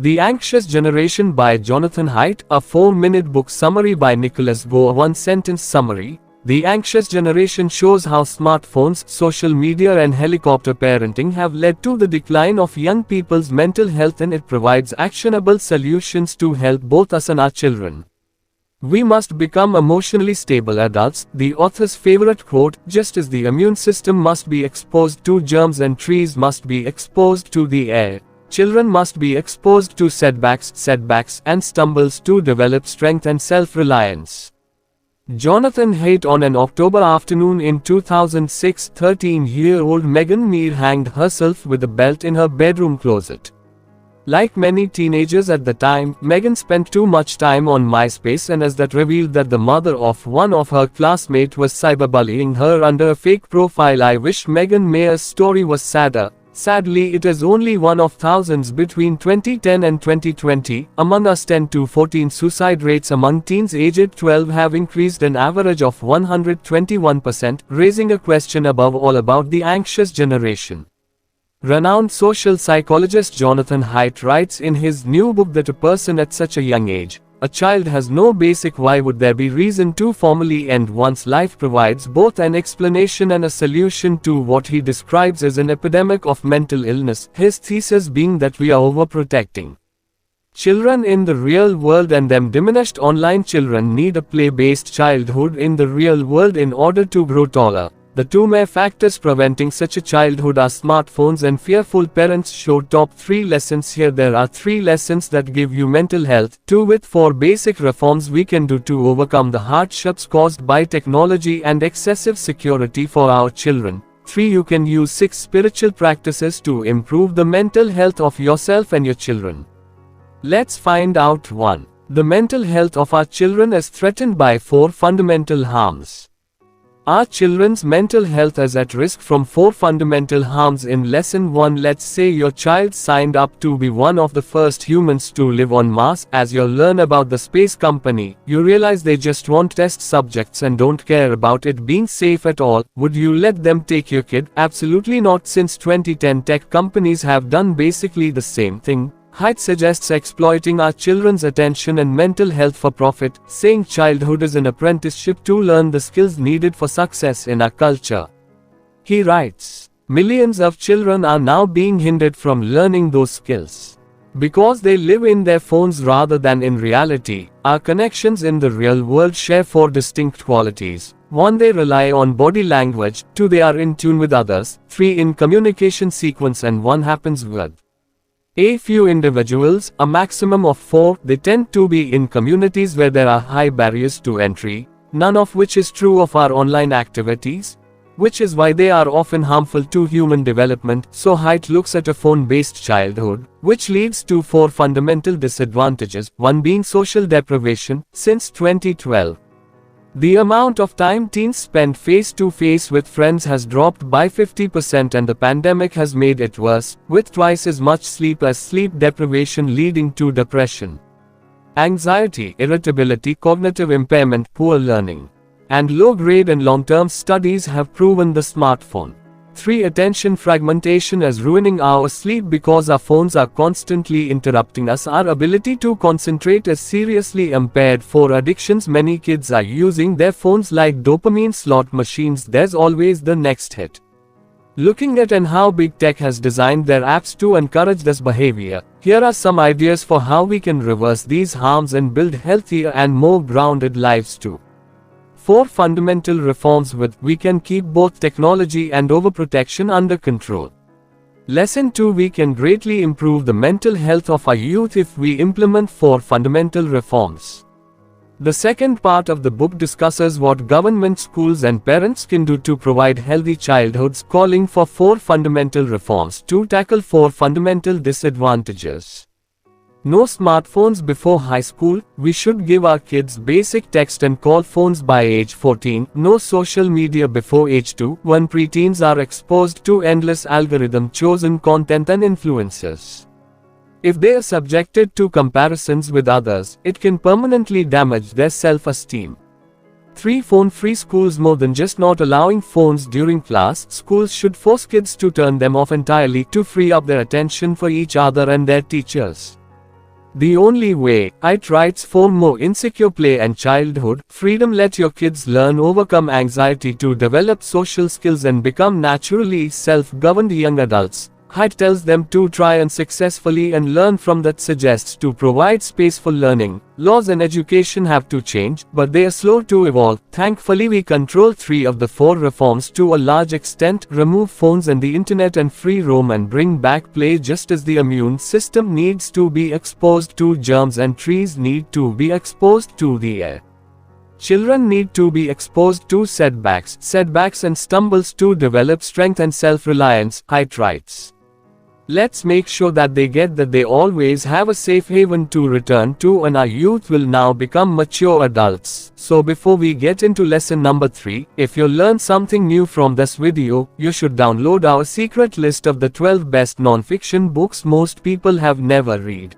The Anxious Generation by Jonathan Haidt, a 4-minute book summary by Nicholas Goh. A one-sentence summary. The Anxious Generation shows how smartphones, social media and helicopter parenting have led to the decline of young people's mental health, and it provides actionable solutions to help both us and our children. We must become emotionally stable adults, the author's favorite quote. Just as the immune system must be exposed to germs and trees must be exposed to the air, children must be exposed to setbacks and stumbles to develop strength and self-reliance. Jonathan Haidt. On an October afternoon in 2006, 13-year-old Megan Meir hanged herself with a belt in her bedroom closet. Like many teenagers at the time, Megan spent too much time on MySpace, and as that revealed that the mother of one of her classmates was cyberbullying her under a fake profile. I wish Megan Meir's story was sadder. Sadly, it is only one of thousands. Between 2010 and 2020, among us 10 to 14 suicide rates among teens aged 12 have increased an average of 121%, raising a question above all about the anxious generation. Renowned social psychologist Jonathan Haidt writes in his new book that a person at such a young age, a child, has no basic why would there be reason to formally end one's life, provides both an explanation and a solution to what he describes as an epidemic of mental illness, his thesis being that we are overprotecting children in the real world and them diminished online. Children need a play-based childhood in the real world in order to grow taller. The two main factors preventing such a childhood are smartphones and fearful parents. Show top 3 lessons. Here there are 3 lessons that give you mental health. 2 with 4 basic reforms we can do to overcome the hardships caused by technology and excessive security for our children. 3 you can use 6 spiritual practices to improve the mental health of yourself and your children. Let's find out. 1. The mental health of our children is threatened by 4 fundamental harms. Our children's mental health is at risk from 4 fundamental harms. In lesson 1, let's say your child signed up to be one of the first humans to live on Mars. As you learn about the space company, you realize they just want test subjects and don't care about it being safe at all. Would you let them take your kid? Absolutely not. Since 2010, tech companies have done basically the same thing. Haidt suggests exploiting our children's attention and mental health for profit, saying childhood is an apprenticeship to learn the skills needed for success in our culture. He writes, millions of children are now being hindered from learning those skills because they live in their phones rather than in reality. Our connections in the real world share 4 distinct qualities. 1. They rely on body language. 2. They are in tune with others. 3. In communication sequence, and 1 happens with a few individuals, a maximum of 4. They tend to be in communities where there are high barriers to entry, none of which is true of our online activities, which is why they are often harmful to human development. So Haidt looks at a phone-based childhood, which leads to 4 fundamental disadvantages, 1 being social deprivation. Since 2012, the amount of time teens spend face-to-face with friends has dropped by 50%, and the pandemic has made it worse, with twice as much sleep as sleep deprivation leading to depression, anxiety, irritability, cognitive impairment, poor learning, and low grade. And long-term studies have proven the smartphone 3. Attention fragmentation is ruining our sleep because our phones are constantly interrupting us. Our ability to concentrate is seriously impaired. 4. Addictions. Many kids are using their phones like dopamine slot machines. There's always the next hit. Looking at and how big tech has designed their apps to encourage this behavior, here are some ideas for how we can reverse these harms and build healthier and more grounded lives too. 4 fundamental reforms with we can keep both technology and overprotection under control. Lesson 2. We can greatly improve the mental health of our youth if we implement 4 fundamental reforms. The second part of the book discusses what government, schools and parents can do to provide healthy childhoods, calling for 4 fundamental reforms to tackle 4 fundamental disadvantages. No smartphones before high school. We should give our kids basic text and call phones by age 14. No social media before age 2, when preteens are exposed to endless algorithm-chosen content and influences. If they are subjected to comparisons with others, it can permanently damage their self-esteem. 3. Phone-free schools. More than just not allowing phones during class, schools should force kids to turn them off entirely to free up their attention for each other and their teachers. The only way, Haidt writes, for more insecure play and childhood freedom. Let your kids learn, overcome anxiety to develop social skills and become naturally self-governed young adults. Haidt tells them to try and successfully and learn from that, suggests to provide space for learning. Laws and education have to change, but they are slow to evolve. Thankfully we control 3 of the 4 reforms to a large extent: remove phones and the internet and free roam, and bring back play. Just as the immune system needs to be exposed to germs and trees need to be exposed to the air, children need to be exposed to setbacks and stumbles to develop strength and self-reliance, Haidt writes. Let's make sure that they get that they always have a safe haven to return to, and our youth will now become mature adults. So before we get into lesson number 3, if you learned something new from this video, you should download our secret list of the 12 best non-fiction books most people have never read.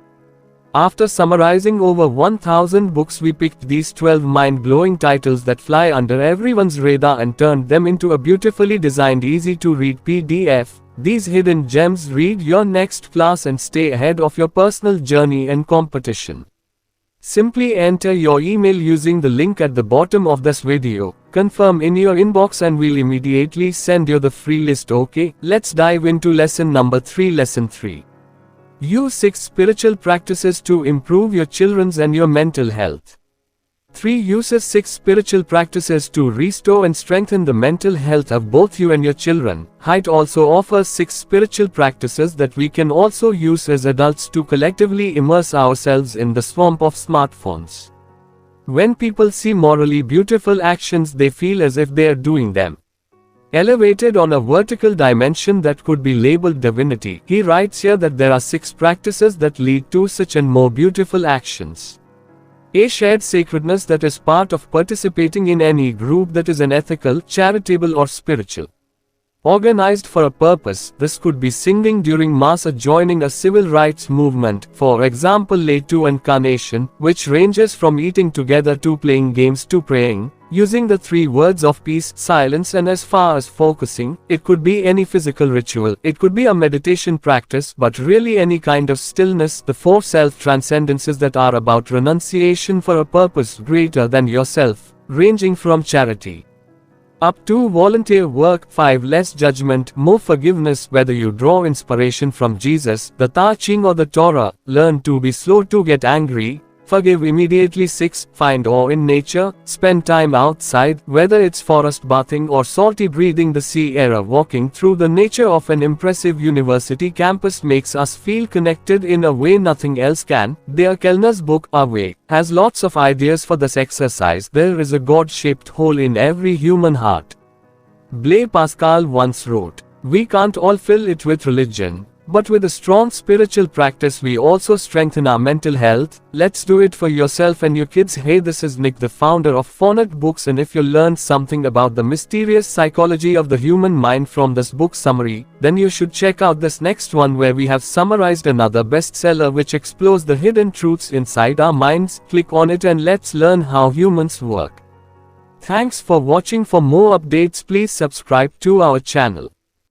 After summarizing over 1,000 books, we picked these 12 mind-blowing titles that fly under everyone's radar and turned them into a beautifully designed, easy-to-read PDF. These hidden gems read your next class and stay ahead of your personal journey and competition. Simply enter your email using the link at the bottom of this video, confirm in your inbox, and we'll immediately send you the free list. Okay, let's dive into lesson number 3. Lesson 3. Use 6 spiritual practices to improve your children's and your mental health. 3. Uses 6 spiritual practices to restore and strengthen the mental health of both you and your children. Haidt also offers 6 spiritual practices that we can also use as adults to collectively immerse ourselves in the swamp of smartphones. When people see morally beautiful actions, they feel as if they are doing them, elevated on a vertical dimension that could be labeled divinity. He writes here that there are 6 practices that lead to such and more beautiful actions. A shared sacredness that is part of participating in any group that is unethical, charitable or spiritual, organized for a purpose. This could be singing during mass or joining a civil rights movement, for example lay to incarnation, which ranges from eating together to playing games to praying, using the 3 words of peace, silence, and as far as focusing. It could be any physical ritual, it could be a meditation practice, but really any kind of stillness. The 4 self-transcendences that are about renunciation for a purpose greater than yourself, ranging from charity up to volunteer work. 5. Less judgment, more forgiveness. Whether you draw inspiration from Jesus, the Tai Ching or the Torah, learn to be slow to get angry, forgive immediately. 6. Find awe in nature, spend time outside, whether it's forest bathing or salty breathing the sea air. Walking through the nature of an impressive university campus makes us feel connected in a way nothing else can. Dale Kellner's book, Our Way, has lots of ideas for this exercise. There is a God-shaped hole in every human heart. Blaise Pascal once wrote, "We can't all fill it with religion, but with a strong spiritual practice we also strengthen our mental health." Let's do it for yourself and your kids. Hey, this is Nick, the founder of Phonet Books, and if you learned something about the mysterious psychology of the human mind from this book summary, then you should check out this next one where we have summarized another bestseller which explores the hidden truths inside our minds. Click on it and let's learn how humans work. Thanks for watching. For more updates, please subscribe to our channel.